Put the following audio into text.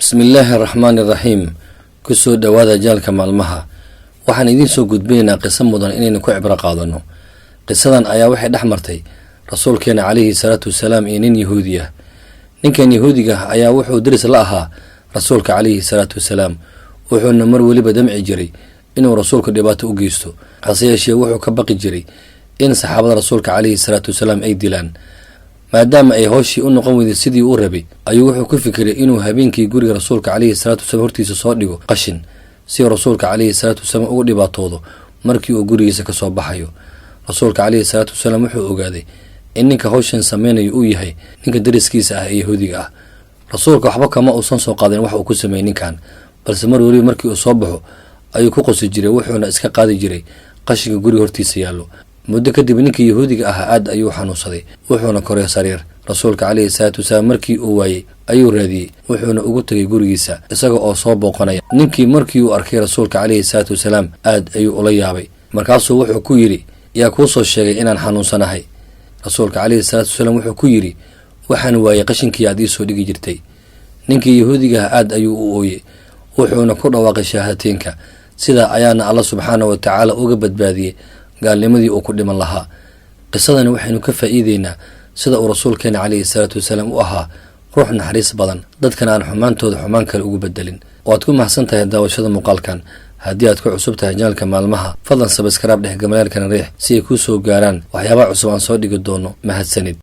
bismillaahi araxmaani iraxiim kusoo dhowaada jaalka maalmaha waxaan idiin soo gudbinaynaa qiso mudan inaynu ku cibro qaadano. qisadan ayaa waxay dhex martay rasuulkeena calayhi salaatu wasalaam iyo nin yahuudi ah. ninkan yahuudiga ah ayaa wuxuu daris la ahaa rasuulka calayhi salaatu wasalaam, wuxuuna mar weliba damci jiray inuu rasuulka dhibaato u geysto, hase yeeshee wuxuu ka baqi jiray in saxaabada rasuulka calayhi salaatu wasalaam ay dilaan. maadaama ay hooshii u noqon weyday sidii uu rabay, ayuu wuxuu ku fikiray inuu habeenkii guriga rasuulka calayhi salaatu wasalaam hortiisa soo dhigo qashin si rasuulka calayhi salaatu wasalaam ugu dhibaatoodo markii uu gurigiisa ka soo baxayo. rasuulka calayhi salaatu wasalaam wuxuu ogaaday in ninka hawshan sameynayo uu yahay ninka dariskiisa ah ee yahuudiga ah. rasuulka waxba kama uusan soo qaadin wax uu ku sameeyey ninkan, balse mar weliba markii uu soo baxo ayuu ku qosi jiray, wuxuuna iska qaadi jiray qashinka guriga hortiisa yaallo. muddo kadib ninkii yahuudiga ahaa aad ayuu xanuunsaday, wuxuuna koray sariir. rasuulka calayhi salaatu wasalaam markii uu waayey ayuu raadiyey, wuxuuna ugu tegay gurigiisa isaga oo soo booqanaya. ninkii markii uu arkay rasuulka calayhi salaatu wasalaam aad ayuu ula yaabay, markaasuu wuxuu ku yidhi, yaa kuu soo sheegay inaan xanuunsanahay? rasuulka calayhi salaatu wasalaam wuxuu ku yidhi, waxaan waayey qashinkii aad ii soo dhigi jirtay. ninkii yahuudiga ah aad ayuu u ooyey, wuxuuna ku dhawaaqay shahaateenka. sidaa ayaana alla subxaanahu watacaala uga badbaadiyey gaalnimadii uu ku dhiman lahaa. qisadani waxaynu ka faa'iideynaa sida uu rasuulkeena calayhi salaatu wasalaam u ahaa ruux naxariis badan, dadkana aan xumaantooda xumaan kale ugu bedelin. waad ku mahadsan tahay daawashada muuqaalkan. haddii aad ku cusub tahay janalka maalmaha, fadlan sabskraib dheh gamalaalkana riix si ay kuu soo gaaraan waxyaabaha cusub aan soo dhigi doono. mahadsanid.